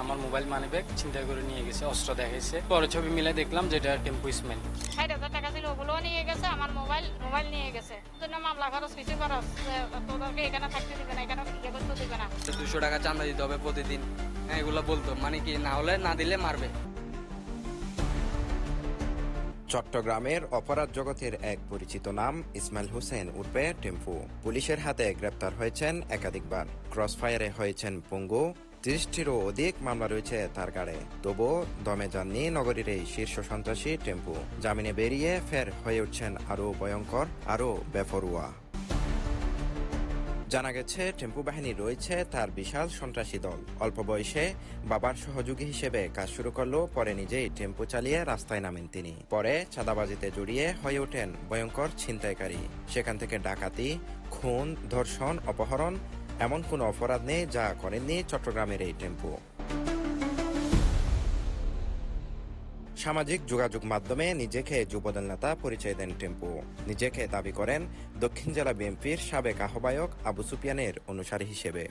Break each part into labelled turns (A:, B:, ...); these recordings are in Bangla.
A: আমার মোবাইল মানিব্যাগ ছিনতাই করে নিয়ে গেছে, অস্ত্র দেখাইছে। পরে ছবি মিলে দেখলাম যে এটা টেম্পো স্মেল।
B: ৬০,০০০ টাকা ছিল, ওগুলোও নিয়ে গেছে, আমার মোবাইল নিয়ে গেছে। জন্য মামলা খরচ কিছু খরচ, তোদেরকে এখানে থাকতে দিবে না, এখানে ইয়ে করতে দিবে না।
C: 200 টাকা চাঁদা দিতে হবে প্রতিদিন, হ্যাঁ এগুলো বলতো, মানে কি না হলে না দিলে মারবে।
D: চট্টগ্রামের অপরাধ জগতের এক পরিচিত নাম ইসমাইল হোসেন উর্ফে টেম্পু। পুলিশের হাতে গ্রেপ্তার হয়েছেন একাধিকবার, ক্রসফায়ারে হয়েছেন পঙ্গু। ৩০টিরও অধিক মামলা রয়েছে তার গাড়ে। তবুও দমে যাননি নগরীর এই শীর্ষ সন্ত্রাসী টেম্পু। জামিনে বেরিয়ে ফের হয়ে উঠছেন আরও ভয়ঙ্কর, আরও বেপরোয়া। জানা গেছে টেম্পু বাহিনী রয়েছে তার বিশাল সন্ত্রাসী দল। অল্প বয়সে বাবার সহযোগী হিসেবে কাজ শুরু করলো, পরে নিজেই টেম্পু চালিয়ে রাস্তায় নামেন তিনি। পরে চাঁদাবাজিতে জড়িয়ে হয়ে ওঠেন ভয়ঙ্কর ছিনতাইকারী। সেখান থেকে ডাকাতি, খুন, ধর্ষণ, অপহরণ, এমন কোনো অপরাধ নেই যা করেননি চট্টগ্রামের এই টেম্পু। সামাজিক যোগাযোগ মাধ্যমে নিজেকে যুবদল নেতা পরিচয় দেন টেম্পু। নিজেকে দাবি করেন দক্ষিণ জেলা বিএনপির সাবেক আহ্বায়ক আবু সুফিয়ানের অনুসারী হিসেবে।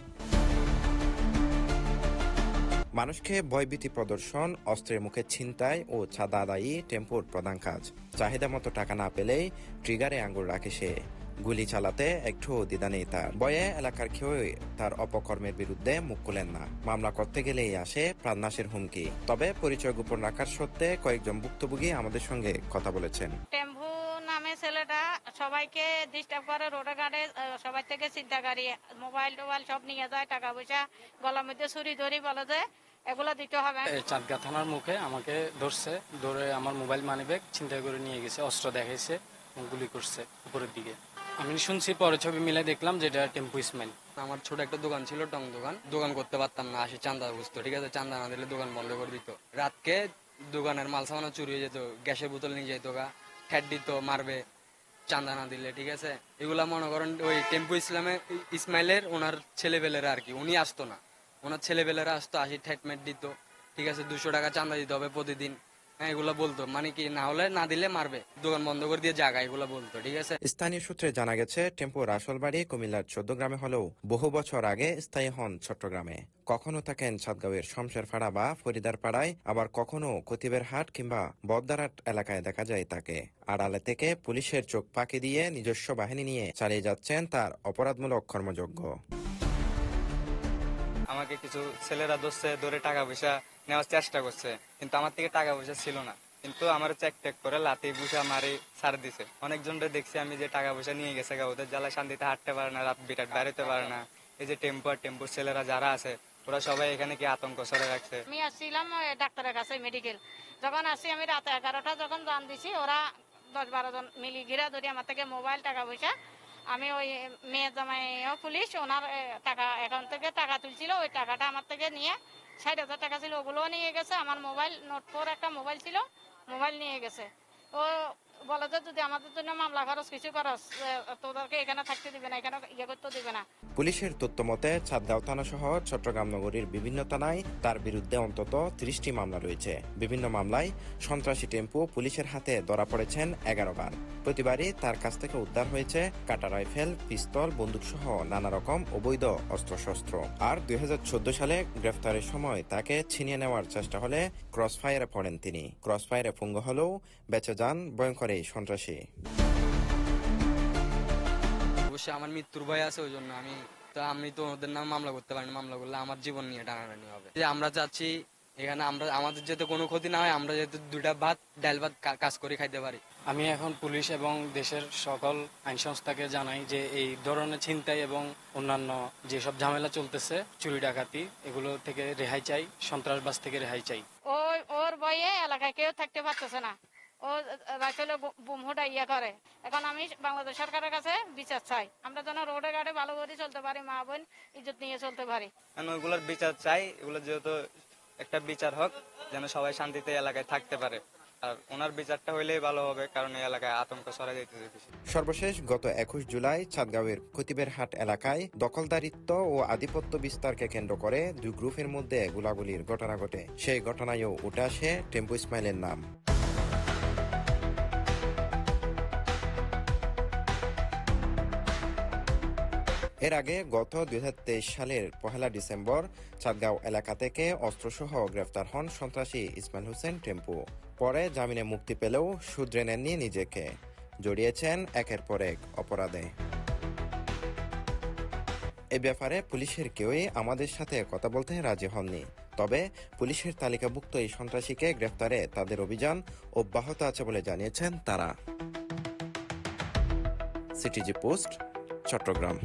D: মানুষকে ভয়ভীতি প্রদর্শন, অস্ত্রের মুখে ছিনতাই ও চাঁদা আদায়ই টেম্পুর প্রধান কাজ। চাহিদা মতো টাকা না পেলেই ট্রিগারে আঙুল রাখে সে। গুলি চালাতে একটু দ্বিধা নেই তার। ভয়ে এলাকার কেউ তার অপকর্মের বিরুদ্ধে মুখ খুলেন না। মামলা করতে গেলেই আসে প্রাণনাশের হুমকি। তবে পরিচয় গোপন রাখার সত্ত্বে কয়েকজন ভুক্তভোগী আমাদের সঙ্গে কথা বলেছেন।
B: টেম্পু নামে ছেলেটা সবাইকে ডিস্টার্ব করে, রোডে ঘাটে সবাই থেকে চিন্তাকারী, মোবাইল টোবাইল সব নিয়ে যায়, টাকা পয়সা গলার মধ্যে ছুরি ধরি, বলে যে এগুলো দিতে হবে।
A: চাঁদগা থানার মুখে আমাকে ধরছে, ধরে আমার মোবাইল মানিব্যাগ ছিনতাই করে নিয়ে গেছে, অস্ত্র দেখাইছে, গুলি করছে উপরের দিকে। আমি শুনছি, পরে ছবি মিলে দেখলাম যে এটা টেম্পো স্মেল।
C: আমার ছোট একটা দোকান ছিল, টং দোকান করতে পারতাম না, আসে চাঁদা বুঝতো, ঠিক আছে, চাঁদা না দিলে দোকান বন্ধ করে দিত। রাতকে দোকানের মাল সামানো চুরি হয়ে যেত, গ্যাসের বোতল নিয়ে যেত, ঠ্যাট দিত, মারবে চাঁদা না দিলে, ঠিক আছে। এগুলা মনে করেন ওই টেম্পু ইসমাইলের ওনার ছেলেবেলেরা আর কি, উনি আসতো না, ওনার ছেলেবেলেরা আসতো, আসি ঠ্যাটমেট দিত, ঠিক আছে, 200 টাকা চাঁদা দিতে হবে প্রতিদিন, হ্যাঁ এগুলো বলতো, মানে কি না হলে না দিলে মারবে, দোকান বন্ধ করে দিয়ে জায়গা, এগুলো বলতো, ঠিক আছে।
D: স্থানীয় সূত্রে জানা গেছে টেম্পুর আসল বাড়ি কুমিল্লার 14 গ্রামে হলেও বহু বছর আগে স্থায়ী হন চট্টগ্রামে। কখনো থাকেন সাতগাঁওয়ের শমশেরপাড়া বা ফরিদারপাড়ায়, আবার কখনো কতিবের হাট কিংবা বদ্দারহাট এলাকায় দেখা যায় তাকে। আড়ালে থেকে পুলিশের চোখ ফাঁকি দিয়ে নিজস্ব বাহিনী নিয়ে চালিয়ে যাচ্ছেন তার অপরাধমূলক কর্মযজ্ঞ।
E: আমাকে কিছু ছেলেরা ধরে টাকা পয়সা নেওয়ার চেষ্টা করছে, কিন্তু আমার থেকে টাকা পয়সা ছিল না, কিন্তু আমার চেক টেক করে লাথি বুসা মারি ছাড় দিছে। অনেকজনরে দেখছি আমি যে টাকা পয়সা নিয়ে গেছে, ওদের জ্বালায় শান্তিতে হাঁটতে পারে না, রাত বিরাট বেরোতে পারে না। এই যে টেম্পুর ছেলেরা যারা আছে, ওরা সবাই এখানে কি আতঙ্ক ছড়ে রাখছে।
B: আমি আসছিলাম ডাক্তারের কাছে মেডিকেল, যখন আসছি আমি রাত 11টা যখন জান দিছি, ওরা 10-12 জন মিলি ঘিরা ধরি আমার থেকে মোবাইল, টাকা পয়সা। আমি ওই মেয়ে জামাইও পুলিশ, ওনার টাকা অ্যাকাউন্ট থেকে টাকা তুলছিল, ওই টাকাটা আমার থেকে নিয়ে ৬০,০০০ টাকা ছিল, ওগুলোও নিয়ে গেছে। আমার মোবাইল নোট 4 একটা মোবাইল ছিল, মোবাইল নিয়ে গেছে। ও বলে যে যদি আমাদের জন্য মামলা খরচ কিছু খরচ, তোদেরকে এখানে থাকতে দিবে না, এখানে ইয়ে করতে দিবে না।
D: পুলিশের তথ্য মতে চাঁদগাঁও থানা সহ চট্টগ্রাম নগরীর বিভিন্ন থানায় তার বিরুদ্ধে অন্তত 30টি মামলা রয়েছে। বিভিন্ন মামলায় সন্ত্রাসী টেম্পু পুলিশের হাতে ধরা পড়েছেন 11 বার। প্রতিবারই তার কাছ থেকে উদ্ধার হয়েছে কাটা রাইফেল, পিস্তল, বন্দুক সহ নানা রকম অবৈধ অস্ত্রশস্ত্র। আর 2014 সালে গ্রেফতারের সময় তাকে ছিনিয়ে নেওয়ার চেষ্টা হলে ক্রসফায়ারে পড়েন তিনি। ক্রসফায়ারে পঙ্গু হলেও বেঁচে যান ভয়ঙ্কর এই সন্ত্রাসী।
C: অবশ্যই আমার মৃত্যুর ভয় আছে, ওই জন্য আমি তো ওদের নামে মামলা করতে পারিনি, মামলা করলে আমার জীবন নিয়ে টানাটানি হবে। যে আমরা চাচ্ছি এখানে আমাদের যাতে কোনো ক্ষতি না হয়, আমরা যাতে 2টা ভাত ডাল ভাত কাজ করে খাইতে পারি।
A: আমি এখন পুলিশ এবং দেশের সকল আইন সংস্থাকে জানাই যে এই ধরনের ছিনতাই এবং অন্যান্য যেসব ঝামেলা চলতেছে, চুরি ডাকাতি, এগুলো থেকে রেহাই চাই, সন্ত্রাসবাদ থেকে রেহাই চাই।
B: ওর ভয়ে এলাকায় কেউ থাকতে পারতেছে না, ও রাইফেলে বুম হুটা ইয়ে করে। এখন আমি বাংলাদেশ সরকারের কাছে বিচার চাই, আমরা যেন রোডে ঘাটে ভালো করে চলতে পারি, মা বোন ইজ্জত নিয়ে চলতে পারি।
E: ওইগুলোর বিচার চাই, এগুলো যেহেতু একটা বিচার হোক, যেন সবাই শান্তিতে এলাকায় থাকতে পারে। আর ওনার বিচারটা হইলেই ভালো হবে, কারণ এই এলাকায় আতঙ্ক ছড়া যাইতেছে বেশি।
D: সর্বশেষ গত 21 জুলাই চাঁদগাঁওয়ের কতিবের হাট এলাকায় দখলদারিত্ব ও আধিপত্য বিস্তারকে কেন্দ্র করে দুই গ্রুপের মধ্যে গোলাগুলির ঘটনা ঘটে। সেই ঘটনায়ও উঠে আসে টেম্পু ইসমাইলের নাম। এর আগে গত 2023 সালের 1 ডিসেম্বর চাঁদগাঁও এলাকা থেকে অস্ত্রসহ গ্রেফতার হন সন্ত্রাসী ইসমাইল হোসেন টেম্পু। পরে জামিনে মুক্তি পেলেও শুধরে নেননি নিজেকে, জড়িয়েছেন একের পর এক অপরাধে। এ ব্যাপারে পুলিশের কেউই আমাদের সাথে কথা বলতে রাজি হননি। তবে পুলিশের তালিকাভুক্ত এই সন্ত্রাসীকে গ্রেফতারে তাদের অভিযান অব্যাহত আছে বলে জানিয়েছেন তারা। CTG post, Chittagong.